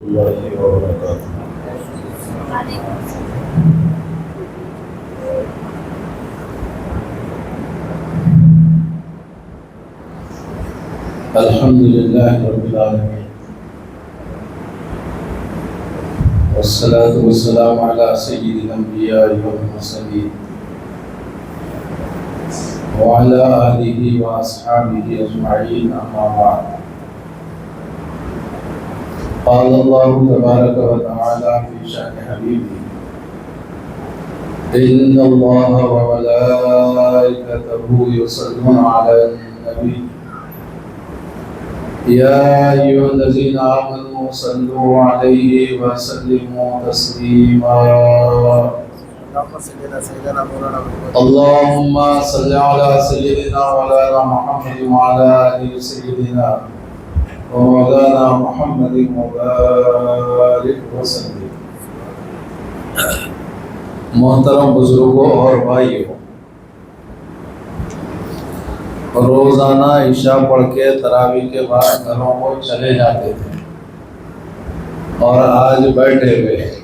اللہ وبرکاتہ۔ الحمد للہ رب العالمین والصلاة والسلام علی سید الانبیاء والمرسلین وعلی آلہ واصحابہ اجمعین، اما بعد۔ قال اللہ تبارک و تعالی فی شأن حبیبہ ان اللہ وملائکتہ یصلون علی النبی یا ایھا الذین آمنوا صلوا علیہ وسلموا تسلیما۔ اللهم صل على سيدنا مولانا محمد وعلى آل سيدنا ومولانا محمد وبارك وسلم۔ محترم بزرگوں اور بھائیوں، روزانہ عشاء پڑھ کے تراویح کے بعد گھروں کو چلے جاتے تھے اور آج بیٹھے ہوئے ہیں۔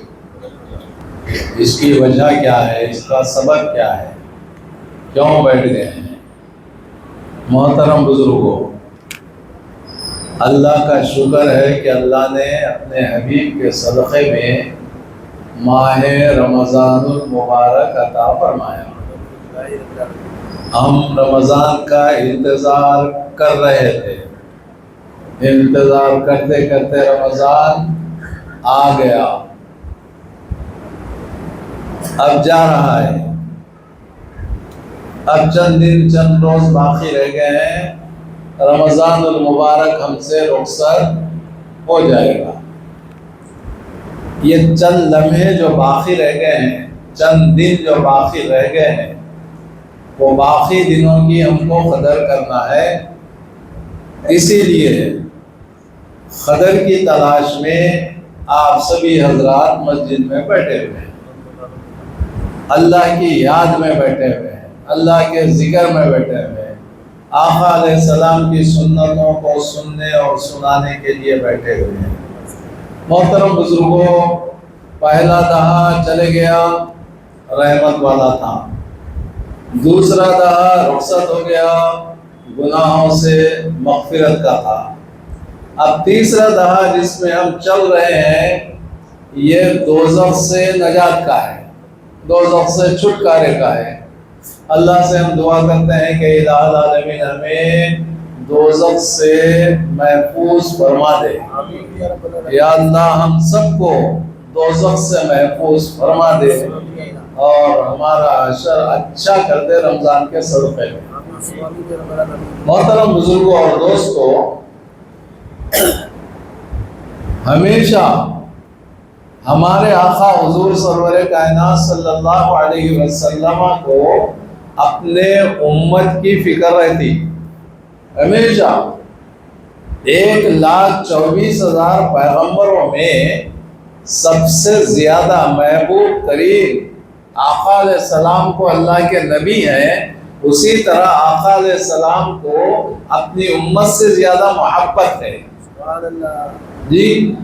اس کی وجہ کیا ہے؟ اس کا سبب کیا ہے؟ کیوں بیٹھ گئے ہیں؟ محترم بزرگوں، اللہ کا شکر ہے کہ اللہ نے اپنے حبیب کے صدقے میں ماہ رمضان المبارک عطا فرمایا۔ ہم رمضان کا انتظار کر رہے تھے، انتظار کرتے کرتے رمضان آ گیا، اب جا رہا ہے، اب چند دن چند روز باقی رہ گئے ہیں، رمضان المبارک ہم سے رخصت ہو جائے گا۔ یہ چند لمحے جو باقی رہ گئے ہیں، چند دن جو باقی رہ گئے ہیں، وہ باقی دنوں کی ہم کو قدر کرنا ہے۔ اسی لیے قدر کی تلاش میں آپ سبھی حضرات مسجد میں بیٹھے ہوئے ہیں، اللہ کی یاد میں بیٹھے ہوئے ہیں، اللہ کے ذکر میں بیٹھے ہوئے ہیں، آقا علیہ السلام کی سنتوں کو سننے اور سنانے کے لیے بیٹھے ہوئے ہیں۔ محترم بزرگوں، پہلا دہا چلے گیا، رحمت والا تھا، دوسرا دہا رخصت ہو گیا، گناہوں سے مغفرت کا تھا، اب تیسرا دہا جس میں ہم چل رہے ہیں یہ دوزخ سے نجات کا ہے، دوزخ سے چھٹکارے کا ہے۔ اللہ سے ہم دعا کرتے ہیں کہ الہ العالمین ہمیں دوزخ سے محفوظ فرما دے۔ یا اللہ ہم سب کو دوزخ سے محفوظ فرما دے اور ہمارا حشر اچھا کر دے رمضان کے صدقے میں۔ محترم بزرگوں اور دوستوں، ہمیشہ ہمارے آقا حضور سرور کائنات صلی اللہ علیہ وسلم کو اپنے امت کی فکر رہتی، ہمیشہ 1,24,000 پیغمبروں میں سب سے زیادہ محبوب ترین آقا علیہ السلام کو اللہ کے نبی ہیں، اسی طرح آقا علیہ السلام کو اپنی امت سے زیادہ محبت ہے۔ جی،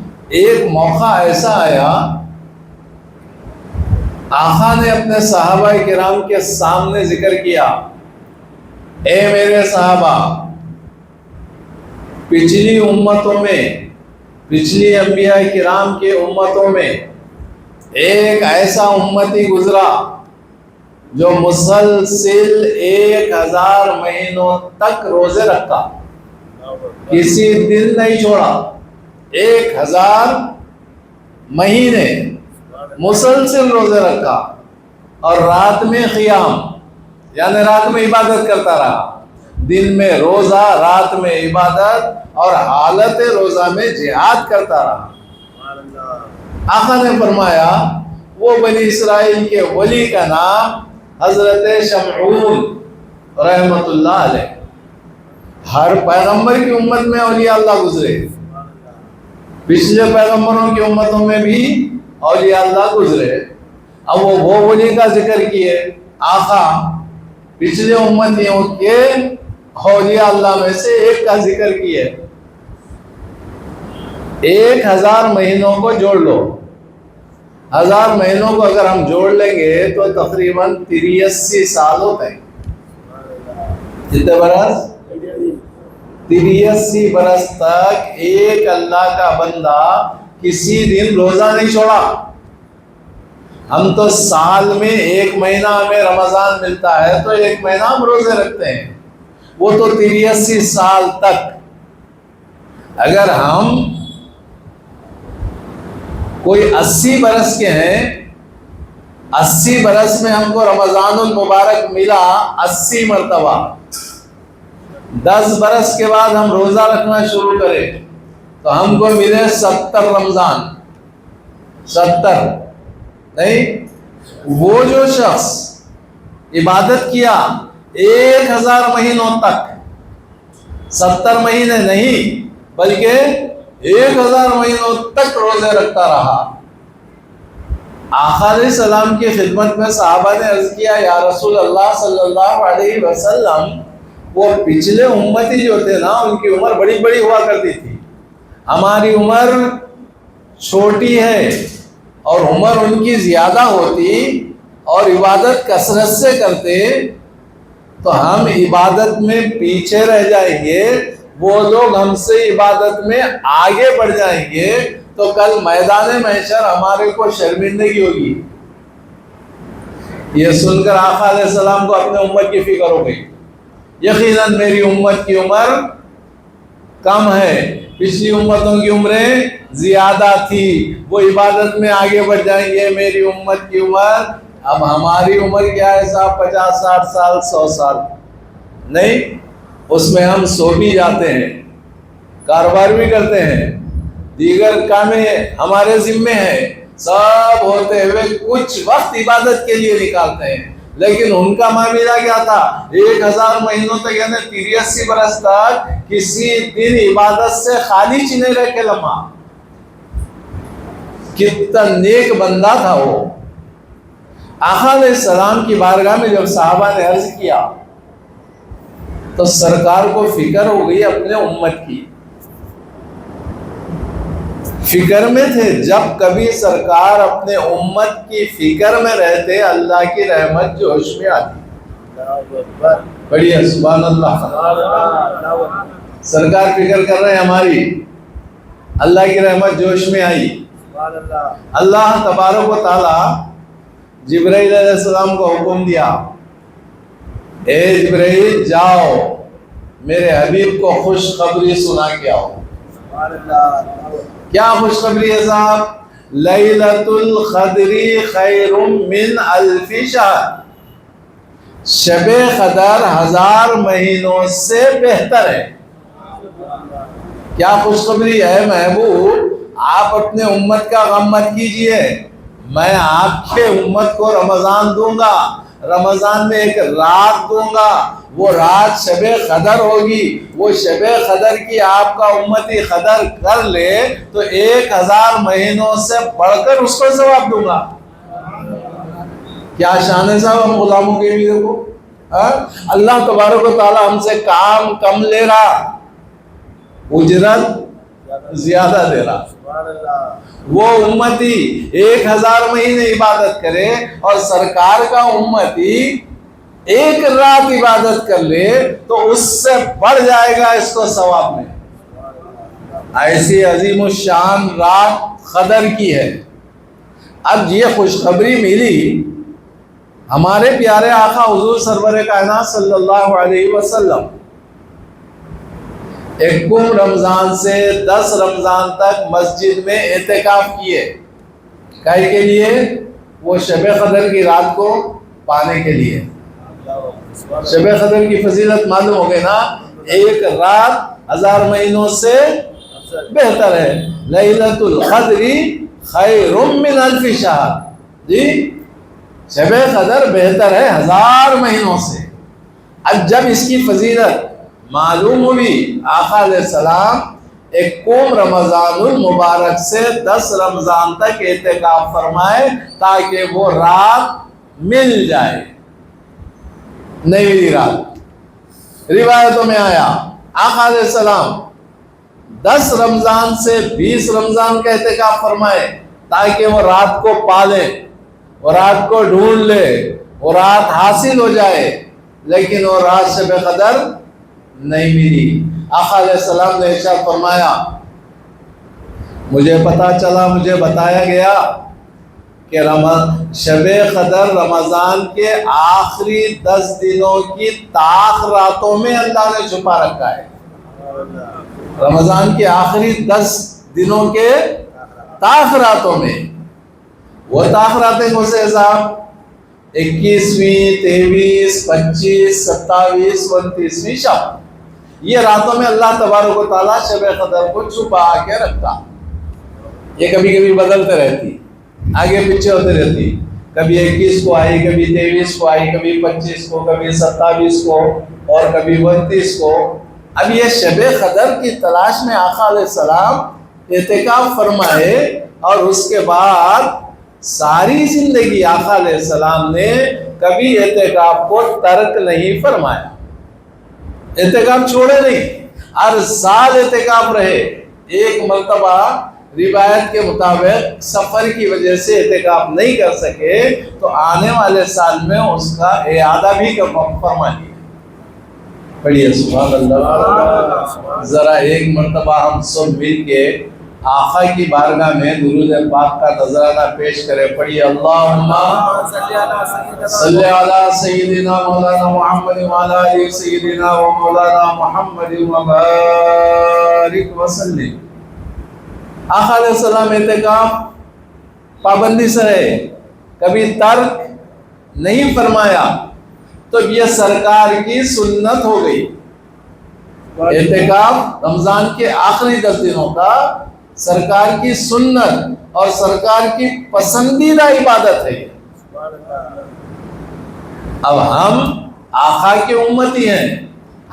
ایک موقع ایسا آیا، آقا نے اپنے صحابہ کرام کے سامنے ذکر کیا، اے میرے صحابہ، پچھلی امتوں میں، پچھلی انبیاء کرام کی امتوں میں ایک ایسا امتی گزرا جو مسلسل 1000 مہینوں تک روزے رکھا، کسی دن نہیں چھوڑا، 1000 مہینے مسلسل روزے رکھا، اور رات میں قیام، یعنی رات میں عبادت کرتا رہا، دن میں روزہ، رات میں عبادت، اور حالت روزہ میں جہاد کرتا رہا۔ آقا نے فرمایا وہ بنی اسرائیل کے ولی کا نام حضرت شمعون رحمت اللہ علیہ۔ ہر پیغمبر کی امت میں اولیاء اللہ گزرے، پچھلے پیغمبروں کی امتوں میں بھی اولیاء اللہ گزرے، اب وہ ولی کا ذکر کیے، آقا پچھلے امتیوں کے اولیاء اللہ میں سے ایک کا ذکر کیے۔ 1000 مہینوں کو جوڑ لو، 1000 مہینوں کو اگر ہم جوڑ لیں گے تو تقریباً 83 سال ہوتے ہیں۔ کتنے برس؟ 83 برس تک ایک اللہ کا بندہ کسی دن روزہ نہیں چھوڑا۔ ہم تو سال میں 1 مہینہ ہمیں رمضان ملتا ہے تو 1 مہینہ ہم روزے رکھتے ہیں، وہ تو 83 سال تک۔ اگر ہم کوئی 80 برس کے ہیں، 80 برس میں ہم کو رمضان المبارک ملا 80 مرتبہ، 10 برس کے بعد ہم روزہ رکھنا شروع کریں تو ہم کو ملے 70 رمضان۔ 70 نہیں، وہ جو شخص عبادت کیا 1000 مہینوں تک، 70 مہینے نہیں بلکہ 1000 مہینوں تک روزے رکھتا رہا۔ آقا علیہ السلام کی خدمت میں صحابہ نے عرض کیا، یا رسول اللہ صلی اللہ علیہ وسلم، وہ پچھلے امتی جو تھے نا ان کی عمر بڑی بڑی ہوا کرتی تھی، ہماری عمر چھوٹی ہے اور عمر ان کی زیادہ ہوتی اور عبادت کثرت سے کرتے تو ہم عبادت میں پیچھے رہ جائیں گے، وہ لوگ ہم سے عبادت میں آگے بڑھ جائیں گے تو کل میدان محشر ہمارے کو شرمندگی ہوگی۔ یہ سن کر آقا علیہ السلام کو اپنے امت کی فکر ہو گئی، یقیناً میری امت کی عمر کم ہے، پچھلی امتوں کی عمریں زیادہ تھی، وہ عبادت میں آگے بڑھ جائیں گے، میری امت کی عمر، اب ہماری عمر کیا ہے صاحب، 50 60 سال 100 سال نہیں، اس میں ہم سو بھی جاتے ہیں، کاروبار بھی کرتے ہیں، دیگر کامیں ہمارے ذمے ہیں، سب ہوتے ہوئے کچھ وقت عبادت کے لیے نکالتے ہیں، لیکن ان کا معاملہ کیا تھا، 1000 مہینوں تک یعنی 83 برس تک کسی دن عبادت سے خالی نہیں رہ کے لمحہ۔ کتنا نیک بندہ تھا وہ۔ آقا علیہ السلام کی بارگاہ میں جب صحابہ نے عرض کیا تو سرکار کو فکر ہو گئی اپنے امت کی، فکر میں تھے، جب کبھی سرکار اپنے امت کی فکر میں رہتے اللہ کی رحمت جوش میں آتی۔ بڑھیا، سبحان اللہ، سرکار فکر کر رہے ہیں ہماری، اللہ کی رحمت جوش میں آئی۔ اللہ تبارک و تعالی جبرائیل علیہ السلام کو حکم دیا، اے جبرائیل جاؤ میرے حبیب کو خوشخبری سنا کے آؤ۔ کیا خوشخبری ہے صاحب؟ لیلۃ القدر خیر من الف شہر، شب قدر 1000 مہینوں سے بہتر ہے۔ کیا خوشخبری ہے محبوب؟ آپ اپنے امت کا غم مت کیجئے، میں آپ کے امت کو رمضان دوں گا، رمضان میں ایک رات دوں گا، وہ رات شب قدر ہوگی، وہ شب قدر کی آپ کا امتی قدر کر لے تو 1000 مہینوں سے بڑھ کر اس کو ثواب دوں گا۔ کیا شان ہے صاحب ہم غلاموں کے بھی دیکھو، اللہ تبارک و تعالی ہم سے کام کم لے رہا، اجرت زیادہ دے رہا۔ وہ امتی 1000 مہینے عبادت کرے اور سرکار کا امتی ایک رات عبادت کر لے تو اس سے بڑھ جائے گا اس کو ثواب میں۔ ایسی عظیم الشان رات قدر کی ہے۔ اب یہ خوشخبری ملی ہمارے پیارے آقا حضور سرور کائنات صلی اللہ علیہ وسلم 1 رمضان سے 10 رمضان تک مسجد میں اعتکاف کیے، کائے کے لیے؟ وہ شب قدر کی رات کو پانے کے لیے۔ شب قدر کی فضیلت معلوم ہو گئی نا، ایک رات 1000 مہینوں سے بہتر ہے۔ لیلۃ القدر خیر من الف شہر، جی شب قدر بہتر ہے 1000 مہینوں سے۔ اب جب اس کی فضیلت معلوم ہوئی، آقا علیہ السلام 1 رمضان المبارک سے 10 رمضان تک اعتکاف فرمائے تاکہ وہ رات مل جائے، نہیں ملی رات۔ روایتوں میں آیا آقا علیہ السلام 10 رمضان سے 20 رمضان کا اعتکاف فرمائے تاکہ وہ رات کو پالے، وہ رات کو ڈھونڈ لے، وہ رات حاصل ہو جائے، لیکن وہ رات شب قدر نہیں ملی۔ آقا علیہ السلام نے ارشاد فرمایا، مجھے پتا چلا، مجھے بتایا گیا کہ شب قدر رمضان کے آخری 10 دنوں کی طاق راتوں میں اللہ نے چھپا رکھا ہے۔ رمضان کے آخری 10 دنوں کے طاق راتوں میں، وہ طاق راتیں کون سے صاحب؟ 21ویں، 23، 25، 27، 29ویں شب، یہ راتوں میں اللہ تبارک و تعالیٰ شب قدر کو چھپا کے رکھتا۔ یہ کبھی کبھی بدلتے رہتی، آگے پیچھے ہوتے رہتی، کبھی 21 کو آئی، کبھی 23 کو آئی، کبھی 25 کو، کبھی 27 کو، اور کبھی 29 کو۔ اب یہ شب قدر کی تلاش میں آقا علیہ السلام اعتکاف فرمائے، اور اس کے بعد ساری زندگی آقا علیہ السلام نے کبھی اعتکاف کو ترک نہیں فرمایا، اعتکاف چھوڑے نہیں، ہر سال اعتکاف رہے۔ ایک مرتبہ روایت کے مطابق سفر کی وجہ سے اعتکاف نہیں کر سکے تو آنے والے سال میں اس کا اعادہ بھی فرما لیا۔ پڑھیے سبحان اللہ۔ ذرا ایک مرتبہ ہم سب مل کے آقا کی بارگاہ میں درود پاک کا نذرانہ پیش کرے۔ پڑھیے اللہم صلی علی سیدنا مولانا محمد وعلی آلہ سیدنا و مولانا محمد وبارک وسلم۔ آقا علیہ السلام اعتکاف پابندی سے رہے، کبھی ترک نہیں فرمایا، تو یہ سرکار کی سنت ہو گئی۔ اعتکاف رمضان کے آخری 10 دنوں کا سرکار کی سنت اور سرکار کی پسندیدہ عبادت ہے۔ اب ہم آقا کے امتی ہیں،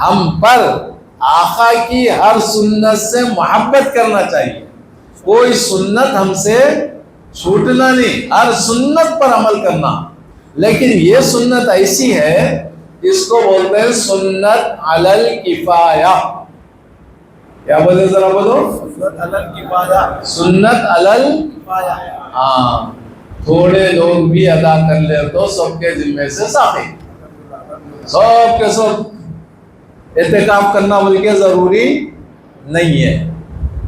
ہم پر آقا کی ہر سنت سے محبت کرنا چاہیے، کوئی سنت ہم سے چھوٹنا نہیں، ہر سنت پر عمل کرنا۔ لیکن یہ سنت ایسی ہے، اس کو بولتے ہیں سنت علی الکفایہ۔ کیا بولے ذرا بولو؟ سنت علی الکفایہ، سنت علی الکفایہ۔ ہاں، تھوڑے لوگ بھی ادا کر لے تو سب کے ذمے سے ساقی، سب کے سب اعتکاف کرنا بول کے ضروری نہیں ہے۔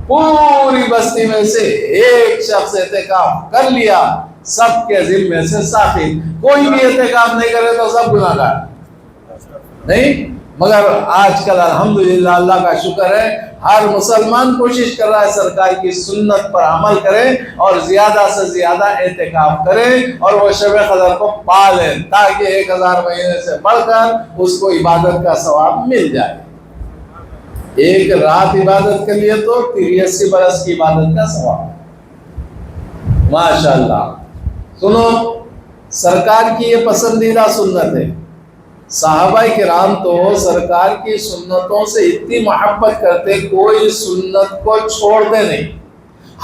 پوری بستی میں سے ایک شخص اعتکاف کر لیا، سب کے ذمے سے ساقی۔ کوئی بھی اعتکاف نہیں کرے تو سب گناہگار نہیں، مگر آج کل الحمدللہ اللہ کا شکر ہے، ہر مسلمان کوشش کر رہا ہے سرکار کی سنت پر عمل کرے اور زیادہ سے زیادہ اعتکاف کرے اور وہ شب قدر کو پالے، تاکہ 1000 مہینے سے بڑھ کر اس کو عبادت کا ثواب مل جائے۔ ایک رات عبادت کے لیے تو 83 برس کی عبادت کا ثواب۔ ماشاءاللہ۔ سنو، سرکار کی یہ پسندیدہ سنت ہے۔ صحابہ کرام تو سرکار کی سنتوں سے اتنی محبت کرتے، کوئی سنت کو چھوڑتے نہیں،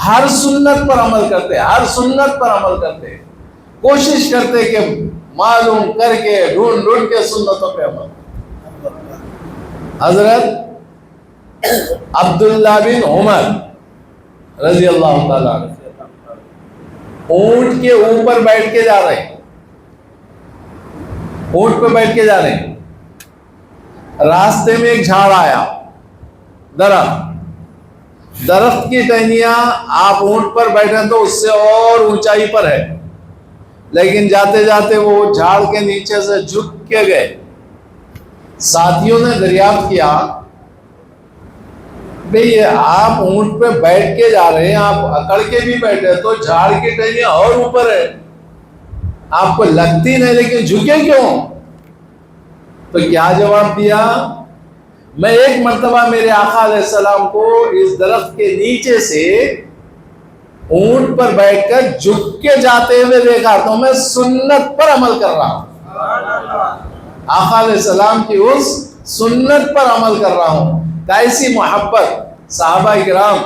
ہر سنت پر عمل کرتے، ہر سنت پر عمل کرتے، کوشش کرتے کہ معلوم کر کے ڈھونڈ ڈھونڈ کے سنتوں پہ عمل۔ حضرت عبداللہ بن عمر رضی اللہ تعالیٰ عنہ اونٹ کے اوپر بیٹھ کے جا رہے ہیں، اونٹ پہ بیٹھ کے جا رہے ہیں، راستے میں ایک جھاڑ آیا، درخت کی ٹہنیاں، آپ اونٹ پر بیٹھے تو اس سے اور اونچائی پر ہے، لیکن جاتے جاتے وہ جھاڑ کے نیچے سے جھک کے گئے۔ ساتھیوں نے دریافت کیا، بھئی آپ اونٹ پہ بیٹھ کے جا رہے ہیں، آپ اکڑ کے بھی بیٹھے تو جھاڑ کی ٹہنیاں اور اوپر ہے، آپ کو لگتی نہیں لیکن جھکے کیوں؟ تو کیا جواب دیا؟ میں ایک مرتبہ میرے آقا علیہ السلام کو اس درخت کے نیچے سے اونٹ پر بیٹھ کر جھک کے جاتے ہوئے دیکھا تو میں سنت پر عمل کر رہا ہوں، آقا علیہ السلام کی اس سنت پر عمل کر رہا ہوں۔ کیسی محبت صحابہ کرام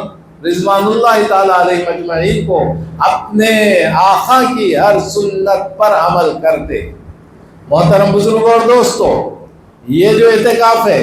رضوان اللہ تعالیٰ علیہ مجمعین کو اپنے آقا کی ہر سنت پر عمل کرتے۔ محترم بزرگوں اور دوستو، یہ جو اعتکاف ہے،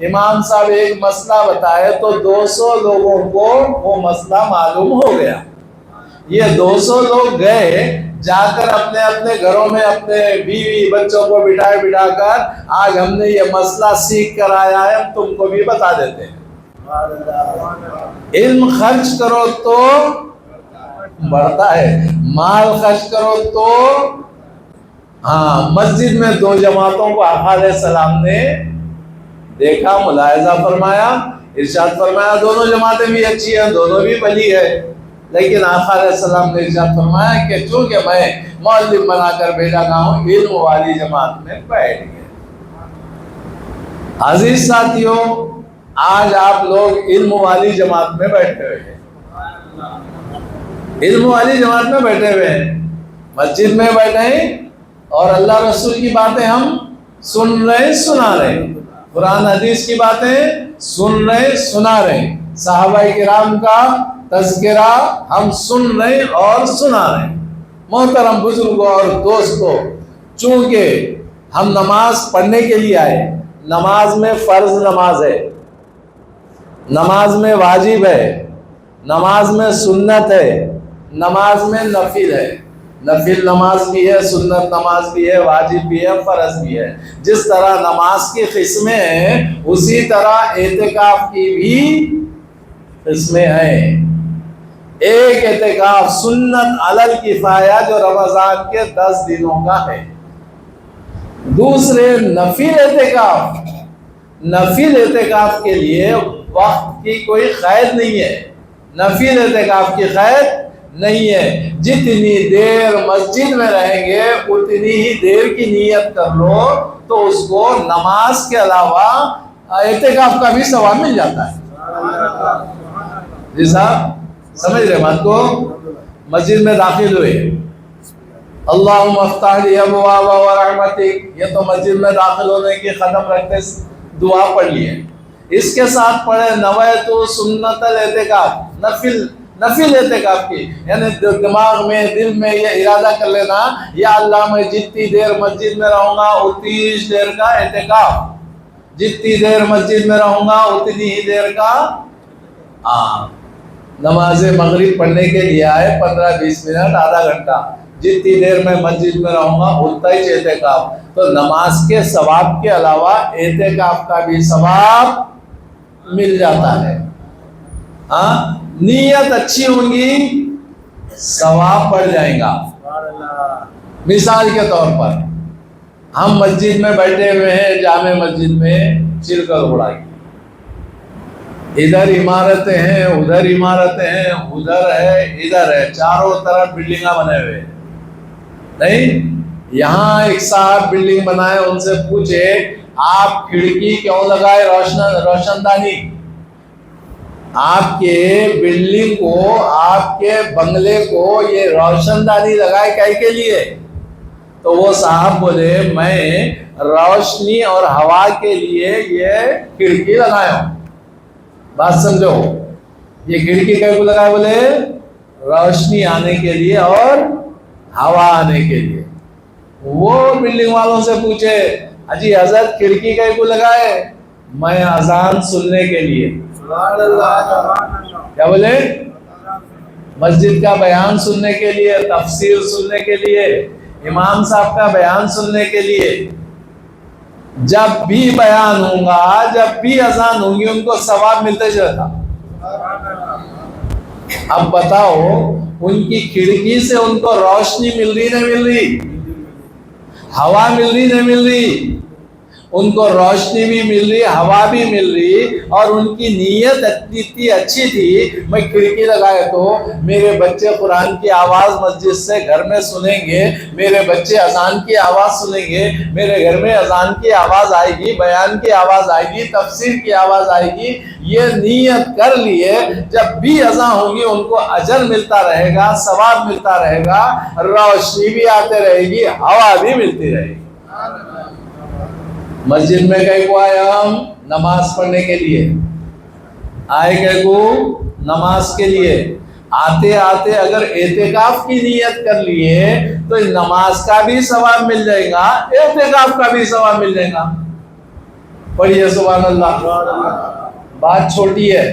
امام صاحب ایک مسئلہ بتائے تو 200 لوگوں کو وہ مسئلہ معلوم ہو گیا. یہ 200 لوگ گئے جا کر اپنے اپنے گھروں میں اپنے بیوی بچوں کو بٹھا کر آج ہم نے یہ مسئلہ سیکھ کر آیا ہے, ہم تم کو بھی بتا دیتے ہیں. علم خرچ کرو تو بڑھتا ہے, مال خرچ کرو تو. ہاں, مسجد میں 2 جماعتوں کو آقا علیہ السلام نے دیکھا, ملاحظہ فرمایا, ارشاد فرمایا دونوں جماعتیں بھی اچھی ہیں, دونوں بھی بھلی ہے, لیکن آقا علیہ السلام نے ارشاد فرمایا کہ چونکہ میں مؤلف بنا کر بھیجا نہ ہوں, علم والی جماعت میں بیٹھ گئے. عزیز ساتھیوں, آج آپ لوگ علم والی جماعت میں بیٹھے ہوئے ہیں, علم والی جماعت میں بیٹھے ہوئے ہیں, مسجد میں بیٹھے ہیں اور اللہ رسول کی باتیں ہم سن رہے سنا رہے, قرآن حدیث کی باتیں سن رہے سنا رہے, صحابہ کرام کا تذکرہ ہم سن رہے اور سنا رہے. محترم بزرگوں اور دوستوں, چونکہ ہم نماز پڑھنے کے لیے آئے, نماز میں فرض نماز ہے, نماز میں واجب ہے, نماز میں سنت ہے, نماز میں نفل ہے. نفل نماز بھی ہے, سنت نماز بھی ہے, واجب بھی ہے, فرض بھی ہے. جس طرح نماز کی قسمیں ہیں اسی طرح اعتکاف کی بھی قسمیں ہیں. ایک اعتکاف سنت علی الکفایہ جو رمضان کے 10 دنوں کا ہے. دوسرے نفل اعتکاف, نفل اعتکاف کے لیے وقت کی کوئی قید نہیں ہے, نفل اعتکاف کی قید نہیں ہے. جتنی دیر مسجد میں رہیں گے اتنی ہی دیر کی نیت کر لو تو اس کو نماز کے علاوہ اعتکاف کا بھی ثواب مل جاتا ہے. جی صاحب سمجھ رہے بات کو؟ مسجد میں داخل ہوئے, اللہم افتح لی ابواب رحمتک, یہ تو مسجد میں داخل ہونے کی ختم رکھتے دعا پڑھ لی ہے. اس کے ساتھ پڑھے نویت سنت الاعتکاف, نفل اعتکاف کی, یعنی دماغ میں دل میں یہ ارادہ کر لینا یا اللہ میں جتنی دیر مسجد میں رہوں گا اتنی دیر کا اعتکاف, جتنی دیر مسجد میں رہوں گا اتنی ہی دیر کا. نماز مغرب پڑھنے کے لیے آئے 15-20 منٹ آدھا گھنٹہ, جتنی دیر میں مسجد میں رہوں گا اتنا ہی اعتکاف. تو نماز کے ثواب کے علاوہ اعتکاف کا بھی ثواب مل جاتا ہے. ہاں, نیت اچھی ہوگی ثواب بڑھ جائے گا. مثال کے طور پر ہم مسجد میں بیٹھے ہوئے ہیں, جامع مسجد میں چلکر اڑائی, ادھر عمارتیں ہیں, ادھر عمارتیں ہیں, ادھر ہے ادھر ہے, چاروں طرف بلڈنگاں بنے ہوئے. نہیں, یہاں ایک صاحب بلڈنگ بنائے, ان سے پوچھے آپ کھڑکی کیوں لگائے روشن دانی, آپ کے بلڈنگ کو, آپ کے بنگلے کو یہ روشن دانی لگائے کائے کے لیے؟ تو وہ صاحب بولے میں روشنی اور ہوا کے لیے یہ کھڑکی لگایا ہوں. بات سمجھو, یہ کھڑکی کیوں کو لگایا؟ بولے روشنی آنے کے لیے اور ہوا آنے کے لیے. وہ بلڈنگ والوں سے پوچھے اجی حضرت کھڑکی کیوں کو لگائے؟ میں اذان سننے کے لیے. کیا بولے؟ مسجد کا بیان سننے کے لیے, تفسیر سننے کے لیے, امام صاحب کا بیان سننے کے لیے. جب بھی بیان ہوں گا, جب بھی اذان ہوں گی, ان کو ثواب ملتے جاتا. اب بتاؤ ان کی کھڑکی سے ان کو روشنی مل رہی نہیں مل رہی؟ ہوا مل رہی نہیں مل رہی؟ ان کو روشنی بھی مل رہی, ہوا بھی مل رہی, اور ان کی نیت اتنی اچھی تھی. میں کھڑکی لگائے تو میرے بچے قرآن کی آواز مسجد سے گھر میں سنیں گے, میرے بچے اذان کی آواز سنیں گے, میرے گھر میں اذان کی آواز آئے گی, بیان کی آواز آئے گی, تفسیر کی آواز آئے گی. یہ نیت کر لیے, جب بھی اذان ہوگی ان کو اجر ملتا رہے گا, ثواب ملتا رہے گا, روشنی بھی آتے رہے گی, ہوا بھی ملتی رہے گی. مسجد میں کئی کو آئے ہم نماز پڑھنے کے لیے, آئے کئی کو نماز کے لیے. آتے آتے اگر اعتکاف کی نیت کر لیے تو نماز کا بھی ثواب مل جائے گا, اعتکاف کا بھی ثواب مل جائے گا. پڑھیے سبحان اللہ. بات چھوٹی ہے،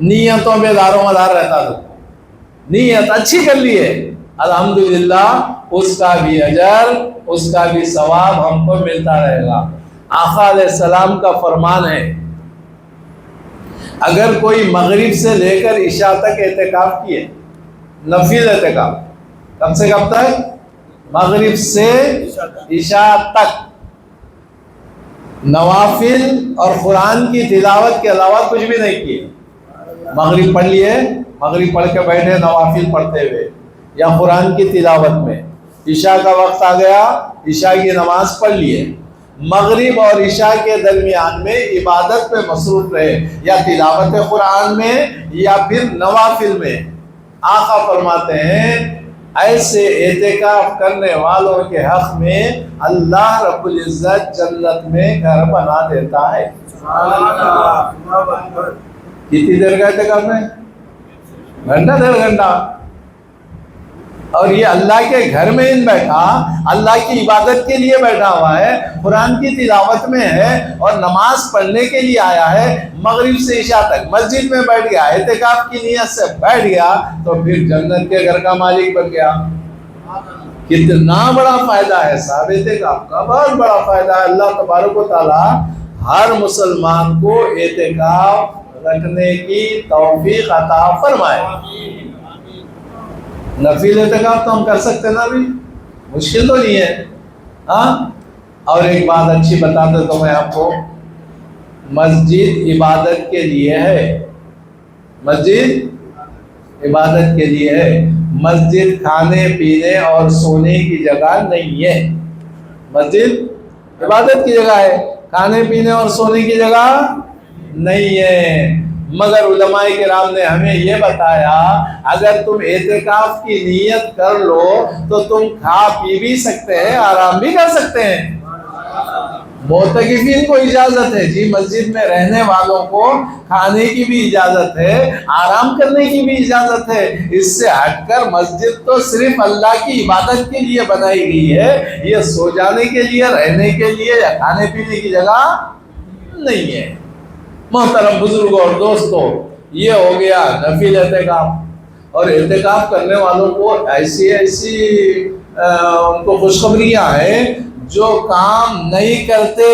نیتوں پہ دار و مدار رہتا تو نیت اچھی کر لیے الحمدللہ اس کا بھی اجر، اس کا بھی ثواب ہم کو ملتا رہے گا. آقا علیہ السلام کا فرمان ہے اگر کوئی مغرب سے لے کر عشاء تک اعتکاف کیے، نفل اعتکاف، کب سے کب تک؟ مغرب سے عشاء تک، نوافل اور قرآن کی تلاوت کے علاوہ کچھ بھی نہیں کیے. مغرب پڑھ لیے، مغرب پڑھ کے بیٹھے نوافل پڑھتے ہوئے یا قرآن کی تلاوت میں، عشاء کا وقت آ گیا عشاء کی نماز پڑھ لیے، مغرب اور عشاء کے درمیان میں عبادت پہ مصروف رہے، یا تلاوت قرآن میں یا پھر نوافل میں. آقا فرماتے ہیں ایسے اعتکاف کرنے والوں کے حق میں اللہ رب العزت جنت میں گھر بنا دیتا ہے. کتنی دیر کا اعتکاف میں؟ گھنٹہ 1.5 گھنٹہ. اور یہ اللہ کے گھر میں بیٹھا، اللہ کی عبادت کے لیے بیٹھا ہوا ہے، قرآن کی تلاوت میں ہے اور نماز پڑھنے کے لیے آیا ہے، مغرب سے عشاء تک مسجد میں بیٹھ گیا، اعتکاف کی نیت سے بیٹھ گیا تو پھر جنت کے گھر کا مالک بن گیا. کتنا بڑا فائدہ ہے صاحب اعتکاف کا، بہت بڑا فائدہ ہے. اللہ تبارک و تعالی ہر مسلمان کو اعتکاف رکھنے کی توفیق عطا فرمائے. نفل اعتکاف تو ہم کر سکتے نا، بھی مشکل تو نہیں ہے. ہاں، اور ایک بات اچھی بتا دوں تو میں آپ کو، مسجد عبادت کے لیے ہے، مسجد عبادت کے لیے ہے، مسجد کھانے پینے اور سونے کی جگہ نہیں ہے. مسجد عبادت کی جگہ ہے، کھانے پینے اور سونے کی جگہ نہیں ہے. مگر علماء کرام نے ہمیں یہ بتایا اگر تم اعتکاف کی نیت کر لو تو تم کھا پی بھی سکتے ہیں، آرام بھی کر سکتے ہیں. معتکفین کو اجازت ہے جی، مسجد میں رہنے والوں کو کھانے کی بھی اجازت ہے، آرام کرنے کی بھی اجازت ہے. اس سے ہٹ کر مسجد تو صرف اللہ کی عبادت کے لیے بنائی گئی ہے، یہ سو جانے کے لیے، رہنے کے لیے یا کھانے پینے کی جگہ نہیں ہے. محترم بزرگوں اور دوستوں، یہ ہو گیا نفل اعتکاف. اور اعتکاف کرنے والوں کو ایسی ان کو خوشخبریاں ہیں، جو کام نہیں کرتے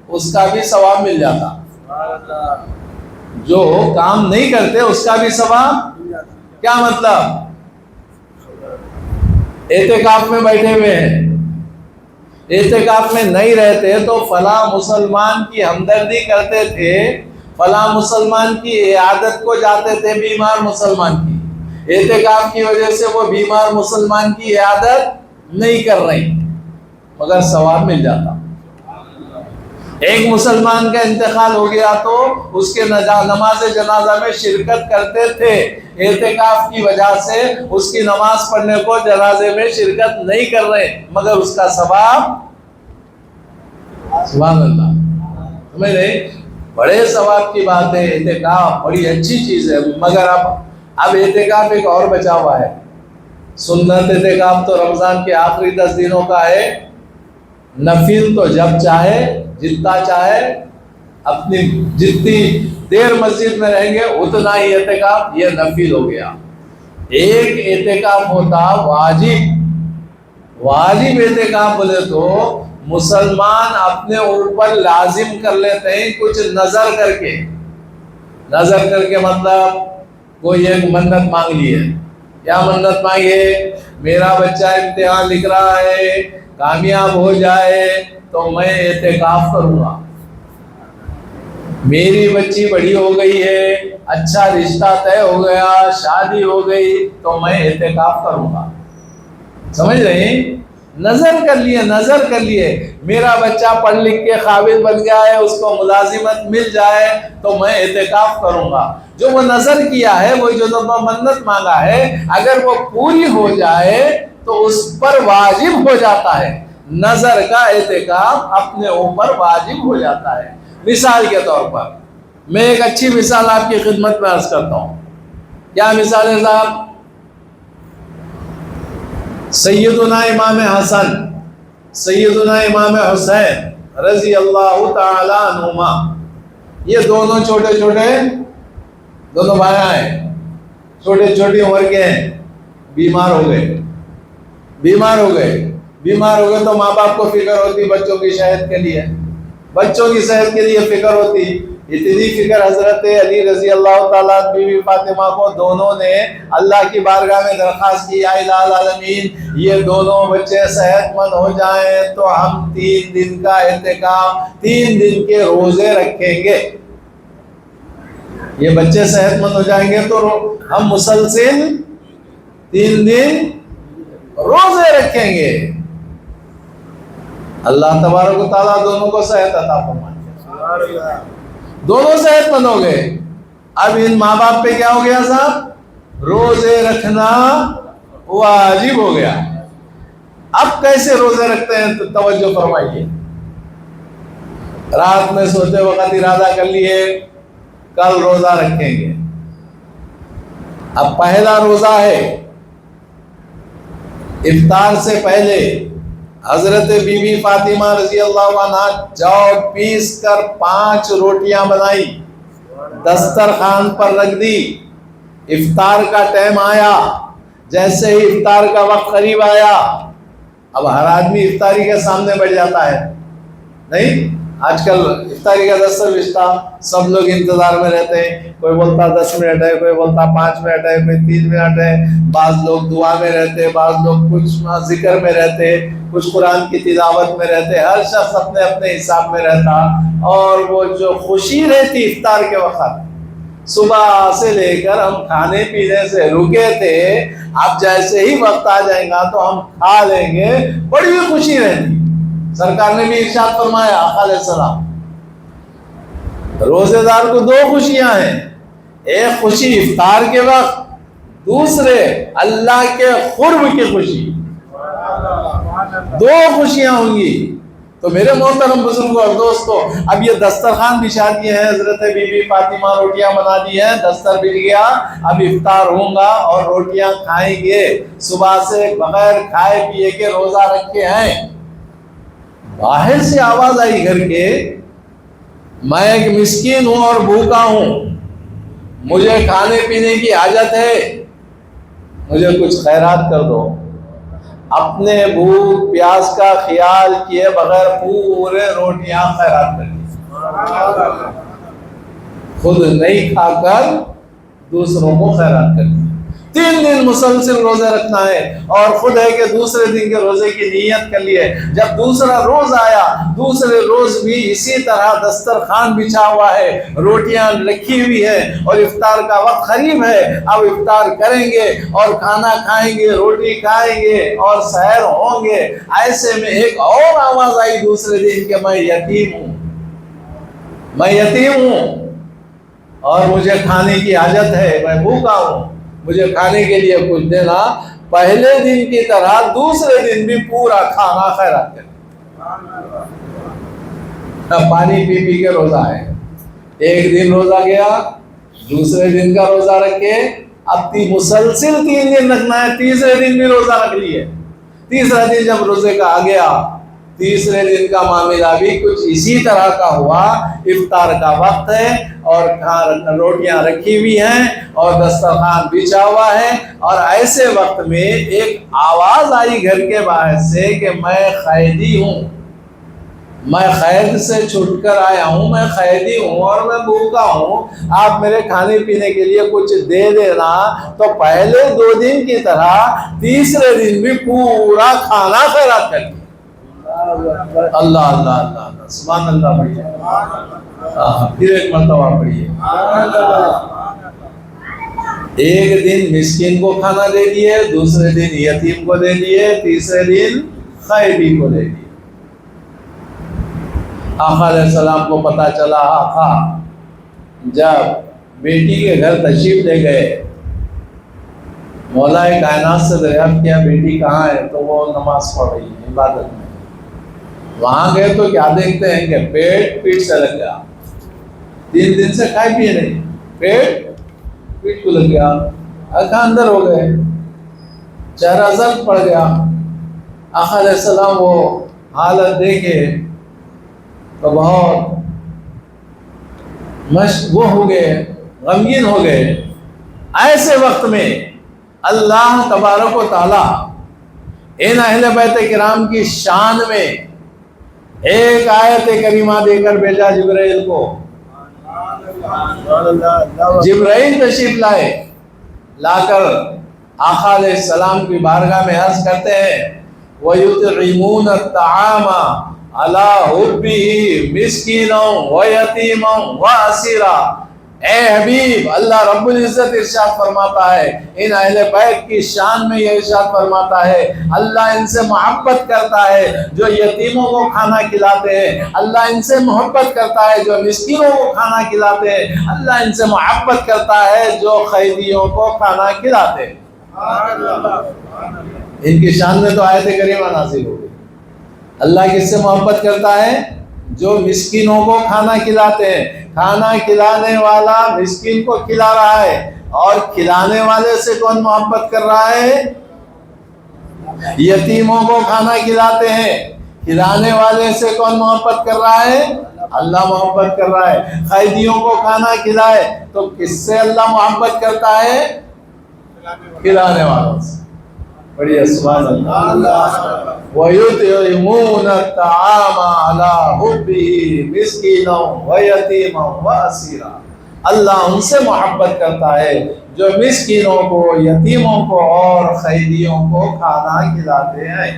اس کا بھی ثواب مل جاتا. جو کام نہیں کرتے اس کا بھی ثواب. کیا مطلب؟ اعتکاف میں بیٹھے ہوئے ہیں، اعتکاف میں نہیں رہتے تو فلاں مسلمان کی ہمدردی کرتے تھے، فلاں مسلمان کی عیادت کو جاتے تھے، بیمار مسلمان کی، اعتکاف کی وجہ سے وہ بیمار مسلمان کی عیادت نہیں کر رہی مگر ثواب مل جاتا. ایک مسلمان کا انتقال ہو گیا تو اس کے نماز جنازہ میں شرکت کرتے تھے، اعتکاف کی وجہ سے اس کی نماز پڑھنے کو جنازے میں شرکت نہیں کر رہے مگر اس کا ثواب. سبحان اللہ، سمجھ رہے؟ بڑے ثواب کی بات ہے. اعتکاف بڑی اچھی چیز ہے. مگر اب اعتکاف ایک اور بچا ہوا ہے. سنت اعتکاف تو رمضان کے آخری 10 دنوں کا ہے، نفل تو جب چاہے جتنا چاہے، اپنی جتنی دیر مسجد میں رہیں گے اتنا ہی اعتکاف. یہ نفل ہو گیا. ایک اعتکاف ہوتا واجب اعتکاف بولے تو مسلمان اپنے اوپر لازم کر لیتے ہیں کچھ نظر کر کے مطلب کوئی ایک منت مانگ لی ہے. کیا منت مانگی ہے؟ میرا بچہ امتحان لکھ رہا ہے، کامیاب ہو جائے تو میں اعتکاف کروں گا. میری بچی بڑی ہو گئی ہے، اچھا رشتہ طے ہو گیا، شادی ہو گئی تو میں اعتکاف کروں گا. سمجھ رہے ہیں؟ نظر کر لیے میرا بچہ پڑھ لکھ کے قابل بن گیا ہے، اس کو ملازمت مل جائے تو میں اعتکاف کروں گا. جو وہ نظر کیا ہے، وہ جو منت مانگا ہے، اگر وہ پوری ہو جائے تو اس پر واجب ہو جاتا ہے. نظر کا اعتکاف اپنے اوپر واجب ہو جاتا ہے. مثال کے طور پر میں ایک اچھی مثال آپ کی خدمت میں عرض کرتا ہوں. کیا مثال ہے صاحب؟ سیدنا امام حسن، سیدنا امام حسین رضی اللہ تعالی عنہما، یہ دونوں چھوٹے چھوٹے دونوں بھائی ہیں، چھوٹے چھوٹی عمر کے ہیں، بیمار ہو گئے تو ماں باپ کو فکر ہوتی بچوں کی صحت کے لیے، بچوں کی صحت کے لیے فکر ہوتی. اتنی فکر حضرت علی رضی اللہ تعالیٰ بیوی فاطمہ کو، دونوں نے اللہ کی بارگاہ میں درخواست کی، یا الہ العالمین یہ دونوں بچے صحت مند ہو جائیں تو ہم 3 دن کا اعتکاف، 3 دن کے روزے رکھیں گے. یہ بچے صحت مند ہو جائیں گے تو ہم مسلسل 3 دن روزے رکھیں گے. اللہ تبارک و تعالیٰ دونوں کو صحت عطا فرمائے، دونوں صحت مند ہو گئے. اب ان ماں باپ پہ کیا ہو گیا صاحب؟ روزے رکھنا واجب ہو گیا. اب کیسے روزے رکھتے ہیں تو توجہ فرمائیے. رات میں سوتے وقت ارادہ کر لیے کل روزہ رکھیں گے. اب پہلا روزہ ہے، افطار سے پہلے حضرت بی بی فاطمہ رضی اللہ عنہ جو پیس کر 5 روٹیاں بنائی، دسترخوان پر رکھ دی. افطار کا ٹائم آیا، جیسے ہی افطار کا وقت قریب آیا، اب ہر آدمی افطاری کے سامنے بیٹھ جاتا ہے نہیں. آج کل افطاری کا دستر بچتا، سب لوگ انتظار میں رہتے ہیں. کوئی بولتا 10 منٹ ہے، کوئی بولتا 5 منٹ ہے، کوئی 3 منٹ ہے. بعض لوگ دعا میں رہتے، بعض لوگ کچھ ذکر میں رہتے، کچھ قرآن کی تلاوت میں رہتے. ہر شخص اپنے اپنے حساب میں رہتا. اور وہ جو خوشی رہتی افطار کے وقت، صبح سے لے کر ہم کھانے پینے سے رکے تھے، اب جیسے ہی وقت آ جائے گا تو ہم کھا لیں گے، بڑی خوشی رہتی. سرکار نے بھی ارشاد فرمایا آقا علیہ السلام، روزے دار کو 2 خوشیاں ہیں، ایک خوشی افطار کے وقت، دوسرے اللہ کے قرب کی خوشی. 2 خوشیاں ہوں گی. تو میرے محترم بزرگوں اور دوستو، اب یہ دسترخوان بچھا دیے ہیں، حضرت بی بی فاطمہ روٹیاں بنا دی ہیں، دستر بچھ گیا. اب افطار ہوگا اور روٹیاں کھائیں گے. صبح سے بغیر کھائے پیے کے روزہ رکھے ہیں. باہر سے آواز آئی گھر کے، میں ایک مسکین ہوں اور بھوکا ہوں، مجھے کھانے پینے کی حاجت ہے، مجھے کچھ خیرات کر دو. اپنے بھوک پیاس کا خیال کیے بغیر پورے روٹیاں خیرات کر دی، خود نہیں کھا کر دوسروں کو خیرات کر دی. 3 دن مسلسل روزے رکھنا ہے، اور خود ہے کہ دوسرے دن کے روزے کی نیت کر لیے. جب دوسرا روز آیا، دوسرے روز بھی اسی طرح دسترخوان بچھا ہوا ہے، روٹیاں رکھی ہوئی ہے، اور افطار کا وقت قریب ہے. اب افطار کریں گے اور کھانا کھائیں گے، روٹی کھائیں گے اور سحر ہوں گے. ایسے میں ایک اور آواز آئی دوسرے دن کہ میں یتیم ہوں اور مجھے کھانے کی حاجت ہے، میں بھوکا ہوں، مجھے کھانے کے لیے کچھ دینا. پہلے دن کی طرح دوسرے دن بھی پورا کھانا خیرات کریں. پانی پی پی کے روزہ ہے. ایک دن روزہ گیا، دوسرے دن کا روزہ رکھے، اب مسلسل 3 دن رکھنا ہے. تیسرے دن بھی روزہ رکھ لیے. تیسرا دن جب روزے کا آ گیا، تیسرے دن کا معاملہ بھی کچھ اسی طرح کا ہوا. افطار کا وقت ہے اور روٹیاں رکھی ہوئی ہیں اور دسترخوان بچھا ہوا ہے، اور ایسے وقت میں ایک آواز آئی گھر کے باہر سے کہ میں قیدی ہوں، میں قید سے چھوٹ کر آیا ہوں، میں قیدی ہوں اور میں بھوکا ہوں، آپ میرے کھانے پینے کے لیے کچھ دے دینا. تو پہلے 2 دن کی طرح تیسرے دن بھی پورا کھانا خیرات کر دیا. اللہ اللہ اللہ اللہ، سبحان اللہ پڑھیے. پھر ایک مرتبہ پڑھیے. ایک دن مسکین کو کھانا دے دیے، دوسرے دن یتیم کو دے دیے، تیسرے دن قیدی کو دے دیے. آقا علیہ السلام کو پتا چلا. آقا جب بیٹی کے گھر تشریف لے گئے، مولا کائنات سے دریافت کیا بیٹی کہاں ہے، تو وہ نماز پڑھ رہی ہے، عبادت میں. وہاں گئے تو کیا دیکھتے ہیں کہ پیٹ سے لگ گیا. 3 دن سے کھائے پیے نہیں، پیٹ کو لگ گیا. آنکھاں اندر ہو گئے، چہرہ زرد پڑ گیا. آقا علیہ السلام وہ حالت دیکھے تو بہت وہ ہو گئے، غمگین ہو گئے۔ ایسے وقت میں اللہ تبارک و تعالی ان اہل بیت کرام کی شان میں ایک آیت کریمہ دے کر بھیجا جبرائیل کو۔ جبرائیل تشریف لائے، لا کر آقا علیہ السلام کی بارگاہ میں عرض کرتے ہیں وَيُطْعِمُونَ الطَّعَامَ عَلَىٰ حُبِّهِ مِسْكِينًا وَيَتِيمًا وَأَسِيرًا۔ اے حبیب، اللہ رب العزت ارشاد فرماتا ہے، ان اہل بیت کی شان میں یہ ارشاد فرماتا ہے اللہ ان سے محبت کرتا ہے جو یتیموں کو کھانا کھلاتے ہیں، اللہ ان سے محبت کرتا ہے جو مسکینوں کو کھانا کھلاتے ہیں، اللہ ان سے محبت کرتا ہے جو قیدیوں کو کھانا کھلاتے ہیں۔ ان کی شان میں تو آیت کریمہ نازل ہو گئی۔ اللہ کس سے محبت کرتا ہے؟ جو مسکینوں کو کھانا کھلاتے ہیں۔ کھانا کھلانے والا مسکین کو کھلا رہا ہے، اور کھلانے والے سے کون محبت کر رہا ہے؟ یتیموں کو کھانا کھلاتے ہیں، کھلانے والے سے کون محبت کر رہا ہے؟ اللہ محبت کر رہا ہے۔ قیدیوں کو کھانا کھلائے تو کس سے اللہ محبت کرتا ہے؟ کھلانے والوں سے۔ بڑھیا، سبحان اللہ۔ وَيُطْعِمُونَ الطَّعَامَ عَلَىٰ حُبِّهِ مِسْكِينًا وَيَتِيمًا وَأَسِيرًا۔ اللہ ان سے محبت کرتا ہے جو مسکینوں کو، یتیموں کو اور قیدیوں کو کھانا کھلاتے ہیں۔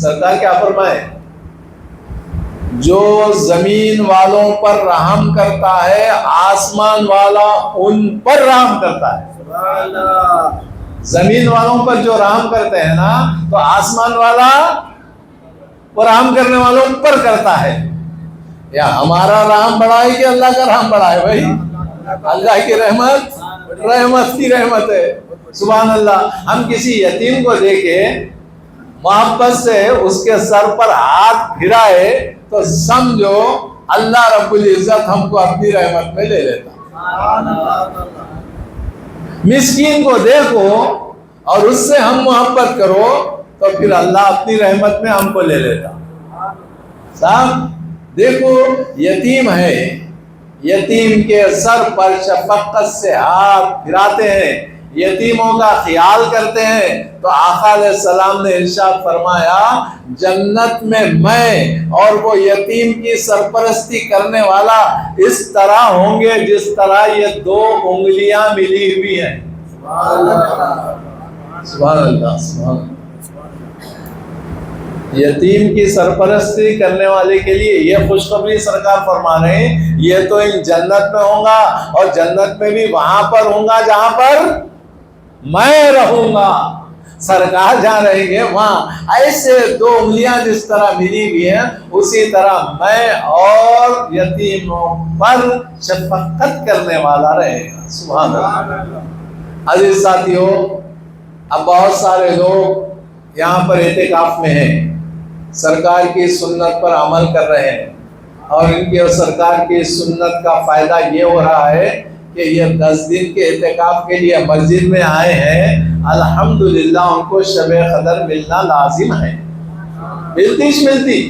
سرکار کیا فرمائے؟ جو زمین والوں پر رحم کرتا ہے آسمان والا ان پر رحم کرتا ہے۔ زمین والوں پر جو رحم کرتے ہیں نا، تو آسمان والا وہ رحم کرنے والوں پر کرتا ہے۔ یا ہمارا رحم بڑا ہے کہ اللہ کا رحم بڑا ہے؟ بھائی اللہ کی رحمت کی رحمت ہے۔ سبحان اللہ۔ ہم کسی یتیم کو دیکھے محبت سے اس کے سر پر ہاتھ پھرائے تو سمجھو اللہ رب العزت ہم کو اپنی رحمت میں لے لیتا۔ مسکین کو دیکھو اور اس سے ہم محبت کرو تو پھر اللہ اپنی رحمت میں ہم کو لے لیتا۔ صاحب دیکھو، یتیم ہے، یتیم کے سر پر شفقت سے ہاتھ پھراتے ہیں، یتیموں کا خیال کرتے ہیں، تو آقا علیہ السلام نے ارشاد فرمایا جنت میں میں اور وہ یتیم کی سرپرستی کرنے والا اس طرح ہوں گے جس طرح یہ دو انگلیاں ملی ہوئی ہیں۔ سبحان اللہ، سبحان اللہ۔ یتیم کی سرپرستی کرنے والے کے لیے یہ خوشخبری سرکار فرما رہے ہیں، یہ تو ان جنت میں ہوں گا، اور جنت میں بھی وہاں پر ہوں گا جہاں پر میں رہوں گا۔ سرکار جہاں رہیں گے وہاں ایسے دو انگلیاں جس طرح ملی ہوئی ہیں اسی طرح میں اور یتیموں پر شفقت کرنے والا رہے گا۔ سبحان اللہ۔ عزیز ساتھیو، اب بہت سارے لوگ یہاں پر اعتکاف میں ہیں، سرکار کی سنت پر عمل کر رہے ہیں، اور ان کی اور سرکار کی سنت کا فائدہ یہ ہو رہا ہے کہ یہ 10 دن کے اعتکاف کے لیے مسجد میں آئے ہیں، الحمدللہ ان کو شب قدر ملنا لازم ہے۔ ملتی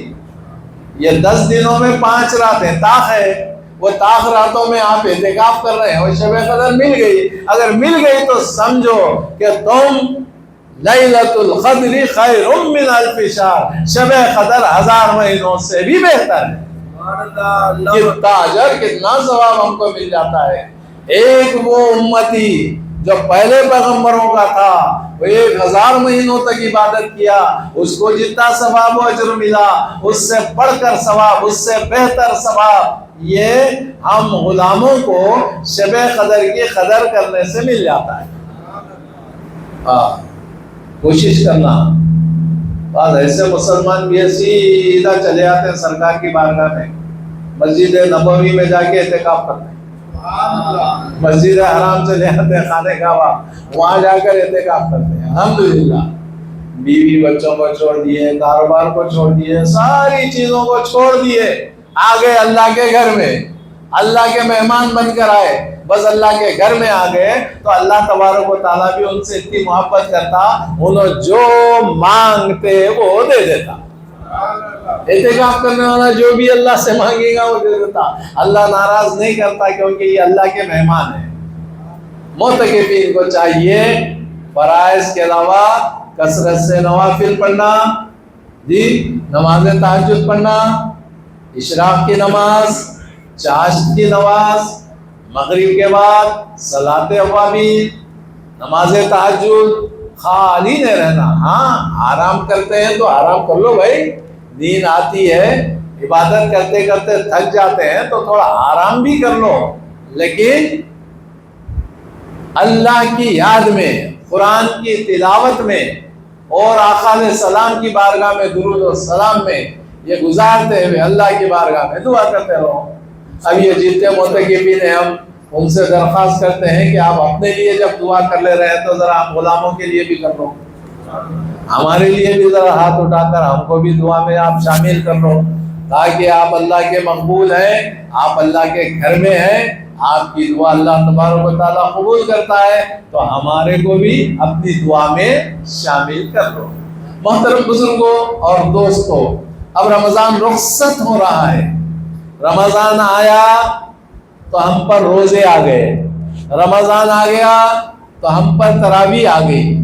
یہ 10 دنوں میں 5 راتیں طاق ہے، وہ طاق راتوں میں آپ اعتکاف کر رہے ہیں اور شب قدر مل گئی۔ اگر مل گئی تو سمجھو کہ تم لیلۃ القدر خیر من الف شہر، شب قدر 1000 مہینوں سے بھی بہتر ہے۔ کتنا اجر، کتنا ثواب ہم کو مل جاتا ہے۔ ایک وہ امتی جو پہلے پیغمبروں کا تھا، وہ 1000 مہینوں تک عبادت کیا، اس کو جتنا ثواب و اجر ملا اس سے بڑھ کر ثواب، اس سے بہتر ثواب یہ ہم غلاموں کو شب قدر کی قدر کرنے سے مل جاتا ہے۔ کوشش کرنا۔ بعض ایسے مسلمان بھی سیدھا چلے آتے ہیں سرکار کی بارگاہ میں، مسجد نبوی میں جا کے اعتکاف کرتے ہیں، مسجد حرام چلے آتے ہیں، خانہ کعبہ وہاں جا کر اعتکاف کرتے ہیں۔ الحمدللہ بیوی بچوں کو چھوڑ دیے، کاروبار کو چھوڑ دیے، ساری چیزوں کو چھوڑ دیے، آ گئے اللہ کے گھر میں، اللہ کے مہمان بن کر آئے، بس اللہ کے گھر میں آ گئے تو اللہ تبارک و تعالیٰ بھی ان سے اتنی محبت کرتا، انہوں جو مانگتے وہ دے دیتا۔ اعتکاف کرنے والا جو بھی اللہ سے مانگے گا وہ دے دیتا. اللہ ناراض نہیں کرتا کیونکہ یہ اللہ کے مہمان ہیں. معتکفین کو چاہیے فرائض کے علاوہ کثرت سے نوافل پڑھنا، جی نماز تہجد پڑھنا، اشراق کی نماز، چاشت کی نماز، مغرب کے بعد صلاۃ اوابین، نماز تہجد. خالی نہیں رہنا. ہاں آرام کرتے ہیں تو آرام کر لو بھائی، نیند آتی ہے، عبادت کرتے کرتے تھک جاتے ہیں تو تھوڑا آرام بھی کر لو، لیکن اللہ کی یاد میں، قرآن کی تلاوت میں اور آقا علیہ السلام کی بارگاہ میں درود و سلام میں یہ گزارتے ہوئے اللہ کی بارگاہ میں دعا کرتے رہو. اب یہ جتنے معتکفین ہیں ہم ان سے درخواست کرتے ہیں کہ آپ اپنے لیے جب دعا کر لے رہے ہیں تو ذرا آپ غلاموں کے لیے بھی کر لو، ہمارے لیے بھی ذرا ہاتھ اٹھا کر ہم کو بھی دعا میں آپ شامل کر لو، تاکہ آپ اللہ کے مقبول ہیں، آپ اللہ کے گھر میں ہیں، آپ کی دعا اللہ تبارک و تعالیٰ قبول کرتا ہے، تو ہمارے کو بھی اپنی دعا میں شامل کر لو. محترم بزرگوں اور دوستوں، اب رمضان رخصت ہو رہا ہے. رمضان آیا تو ہم پر روزے آ گئے، رمضان آ گیا تو ہم پر تراویح آ گئی.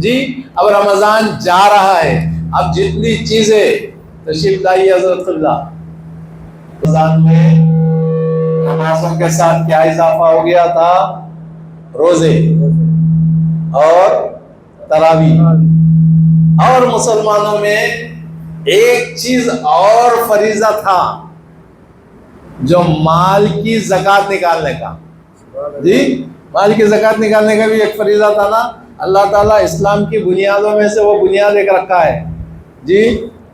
جی اب رمضان جا رہا ہے. اب جتنی چیزیں تشریف لائیے حضرت اللہ. رمضان میں نمازوں کے ساتھ کیا اضافہ ہو گیا تھا؟ روزے اور تراویح. اور مسلمانوں میں ایک چیز اور فریضہ تھا، جو مال کی زکوٰۃ نکالنے کا. جی مال کی زکوٰۃ نکالنے کا بھی ایک فریضہ تھا نا. اللہ تعالیٰ اسلام کی بنیادوں میں سے وہ بنیاد ایک رکھا ہے. جی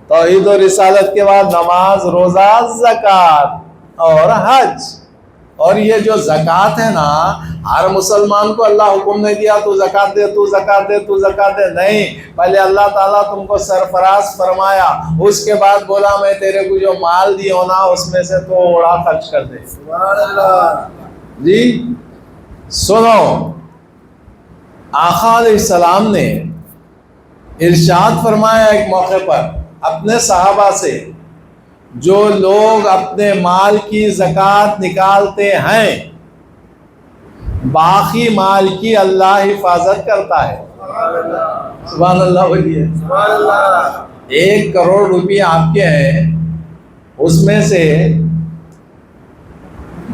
توحید و رسالت کے بعد نماز، روزہ، زکوٰۃ اور حج. اور یہ جو زکوٰۃ ہے نا، ہر مسلمان کو اللہ حکم نہیں دیا تو زکوٰۃ دے، تو زکوٰۃ دے، تو زکوٰۃ دے. نہیں، پہلے اللہ تعالیٰ تم کو سرفراز فرمایا، اس کے بعد بولا میں تیرے کو جو مال دی ہونا اس میں سے تو اڑا خرچ کر دے. سبحان اللہ. جی سنو، آقا علیہ السلام نے ارشاد فرمایا ایک موقع پر اپنے صحابہ سے، جو لوگ اپنے مال کی زکوٰۃ نکالتے ہیں باقی مال کی اللہ حفاظت کرتا ہے. سبحان اللہ بولیے. 1 کروڑ روپے آپ کے ہیں، اس میں سے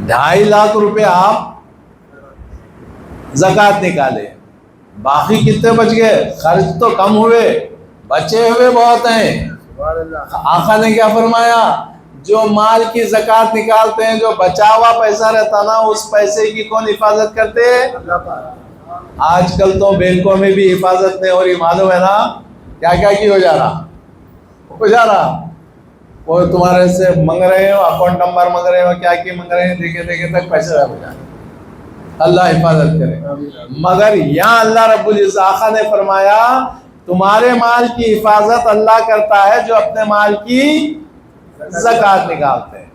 2.5 لاکھ روپے آپ زکوٰۃ نکالے، باقی کتنے بچ گئے؟ خرچ تو کم ہوئے، بچے ہوئے بہت ہیں. آقا نے کیا فرمایا؟ جو مال کی زکوٰۃ نکالتے ہیں، جو بچا ہوا پیسہ رہتا نا، اس پیسے کی کون حفاظت کرتے؟ آج کل تو بینکوں میں بھی حفاظت نہیں ہو رہی، معلوم ہے نا کیا کیا کی ہو جا رہا. وہ تمہارے سے منگ رہے ہو، اکاؤنٹ نمبر منگ رہے ہو، کیا کی منگ رہے ہیں، دیکھے دیکھے تک پیسے ہو جا رہے. اللہ حفاظت کرے. مگر یہاں اللہ رب العزت آقا نے فرمایا تمہارے مال کی حفاظت اللہ کرتا ہے جو اپنے مال کی زکوٰۃ نکالتے ہیں.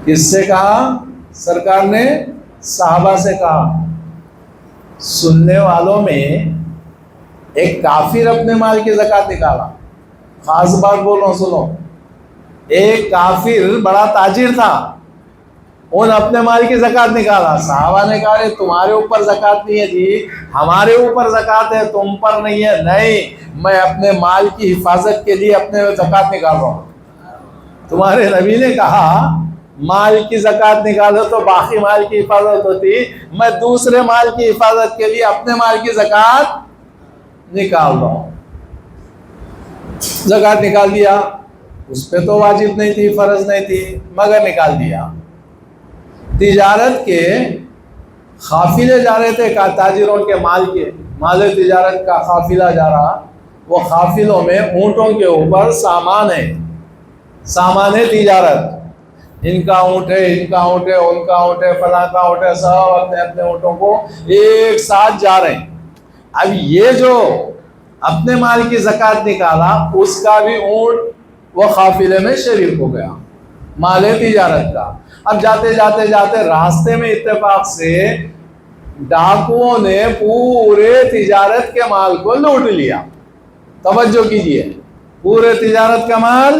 کس سے کہا؟ سرکار نے صحابہ سے کہا. سننے والوں میں ایک کافر اپنے مال کی زکوٰۃ نکالا. خاص بات بول رہا ہوں، سنو. ایک کافر بڑا تاجر تھا، ان اپنے مال کی زکوٰۃ نکالا. صحابہ نے کہا تمہارے اوپر زکوٰۃ نہیں ہے جی، ہمارے اوپر زکوٰۃ ہے، تم پر نہیں ہے. نہیں، میں اپنے مال کی حفاظت کے لیے اپنے زکوٰۃ نکال رہا ہوں. تمہارے نبی نے کہا مال کی زکوٰۃ نکالو تو باقی مال کی حفاظت ہوتی، میں دوسرے مال کی حفاظت کے لیے اپنے مال کی زکوٰۃ نکال رہا ہوں. زکوٰۃ نکال دیا. اس پہ تو واجب نہیں تھی، فرض نہیں تھی، مگر نکال دیا. تجارت کے قافلے جا رہے تھے، تاجروں کے مال تجارت کا قافلہ جا رہا. وہ قافلوں میں اونٹوں کے اوپر سامان ہے تجارت. ان کا اونٹ ہے، ان کا اونٹ ہے، ان کا اونٹ ہے، فلاں کا اونٹ ہے، سب اپنے اپنے اونٹوں کو ایک ساتھ جا رہے ہیں. اب یہ جو اپنے مال کی زکوٰۃ نکالا، اس کا بھی اونٹ وہ قافلے میں شریک ہو گیا، مال تجارت کا. اب جاتے جاتے جاتے راستے میں اتفاق سے ڈاکوؤں نے پورے تجارت کے مال کو لوٹ لیا. توجہ کیجیے، پورے تجارت کا مال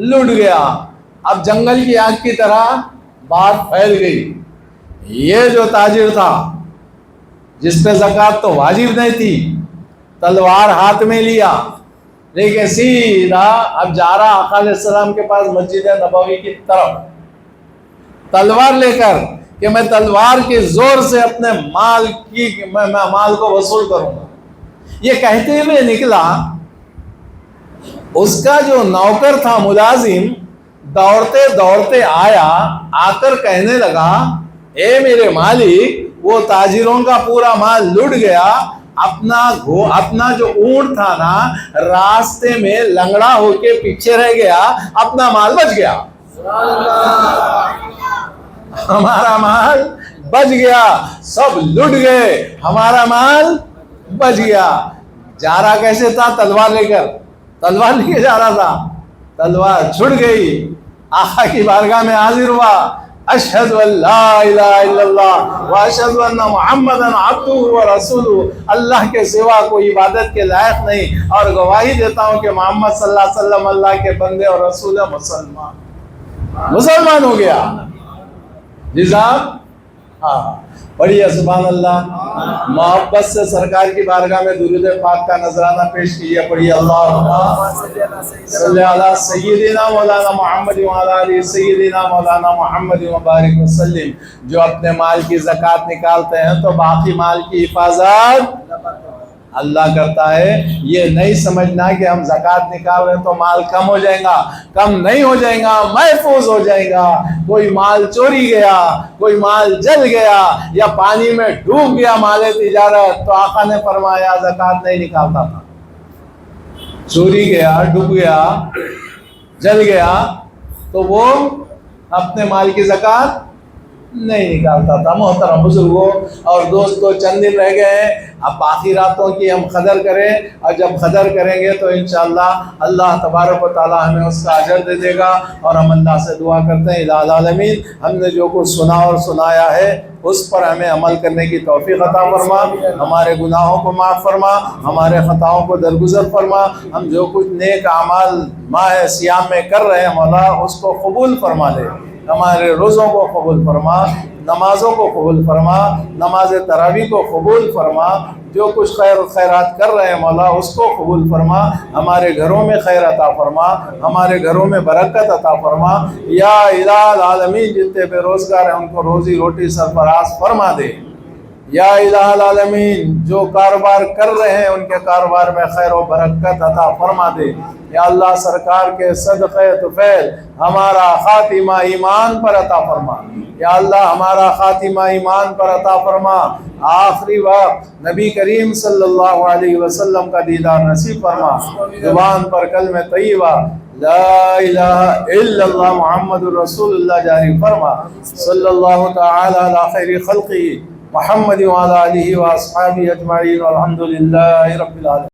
لٹ گیا. اب جنگل کی آگ کی طرح بات پھیل گئی. یہ جو تاجر تھا جس پہ زکوٰۃ تو واجب نہیں تھی، تلوار ہاتھ میں لیا، لیکن سیدھا اب جا رہا آقا علیہ السلام کے پاس مسجد نبوی کی طرف، تلوار لے کر کہ میں تلوار کے زور سے اپنے مال کو وصول کروں گا. یہ کہتے ہوئے نکلا. اس کا جو نوکر تھا ملازم دوڑتے دوڑتے آیا، آ کر کہنے لگا اے میرے مالک، وہ تاجروں کا پورا مال لٹ گیا، اپنا جو اونٹ تھا نا راستے میں لنگڑا ہو کے پیچھے رہ گیا، اپنا مال بچ گیا. ہمارا مال بچ گیا، سب لٹ گئے، ہمارا مال بچ گیا. جا رہا کیسے تھا؟ تلوار لے کر، تلوار لے کے جا رہا تھا، تلوار چھٹ گئی. آقا کی بارگاہ میں حاضر ہوا، اشہد ان لا الہ الا اللہ واشہد ان محمدً عبدہ ورسولہ، اللہ کے سوا کوئی عبادت کے لائق نہیں، اور گواہی دیتا ہوں کہ محمد صلی اللہ علیہ وسلم اللہ کے بندے اور رسول مسلمان ہو گیا. جی صاحب، ہاں پڑھیے سبحان اللہ. محبت سے سرکار کی بارگاہ میں درود پاک کا نذرانہ پیش کیجیے. پڑھیے اللہم صلی علی سیدنا مولانا محمد وعلی آلہ سیدنا مولانا محمد وبارک وسلم. جو اپنے مال کی زکوٰۃ نکالتے ہیں تو باقی مال کی حفاظت اللہ کرتا ہے. یہ نہیں سمجھنا کہ ہم زکوٰۃ نکال رہے ہیں تو مال کم ہو جائے گا، کم نہیں ہو جائے گا، محفوظ ہو جائے گا. کوئی مال چوری گیا، کوئی مال جل گیا یا پانی میں ڈوب گیا مال تجارت، تو آقا نے فرمایا زکوٰۃ نہیں نکالتا تھا. چوری گیا، ڈوب گیا، جل گیا تو وہ اپنے مال کی زکوٰۃ نہیں نکالتا تھا. محترم بزرگوں اور دوستوں، چند دن رہ گئے ہیں، اب باقی راتوں کی ہم قدر کریں، اور جب قدر کریں گے تو انشاءاللہ اللہ تبارک و تعالی ہمیں اس کا اجر دے دے گا. اور ہم اللہ سے دعا کرتے ہیں الہ العالمین ہم نے جو کچھ سنا اور سنایا ہے اس پر ہمیں عمل کرنے کی توفیق عطا فرما، ہمارے گناہوں کو معاف فرما، ہمارے خطاؤں کو درگزر فرما. ہم جو کچھ نیک اعمال ماہ سیام میں کر رہے ہیں مولا اس کو قبول فرما لے. ہمارے روزوں کو قبول فرما، نمازوں کو قبول فرما، نماز تراویح کو قبول فرما. جو کچھ خیر و خیرات کر رہے ہیں مولا اس کو قبول فرما. ہمارے گھروں میں خیر عطا فرما، ہمارے گھروں میں برکت عطا فرما. یا الہ العالمین جتنے بے روزگار ہیں ان کو روزی روٹی سرفراز فرما دے. یا الہ العالمین جو کاروبار کر رہے ہیں ان کے کاروبار میں خیر و برکت عطا فرما دے. یا اللہ سرکار کے صدقے طفیل ہمارا خاتمہ ایمان پر عطا فرما. یا اللہ ہمارا خاتمہ ایمان پر عطا فرما. آخری وقت نبی کریم صلی اللہ علیہ وسلم کا دیدار نصیب فرما. زبان پر کلمہ طیبہ لا الہ الا اللہ محمد الرسول اللہ جاری فرما. صلی اللہ تعالی علی خیر خلقہ محمد وعلی آلہ واصحابہ اجمعین والحمد للہ رب العالمین.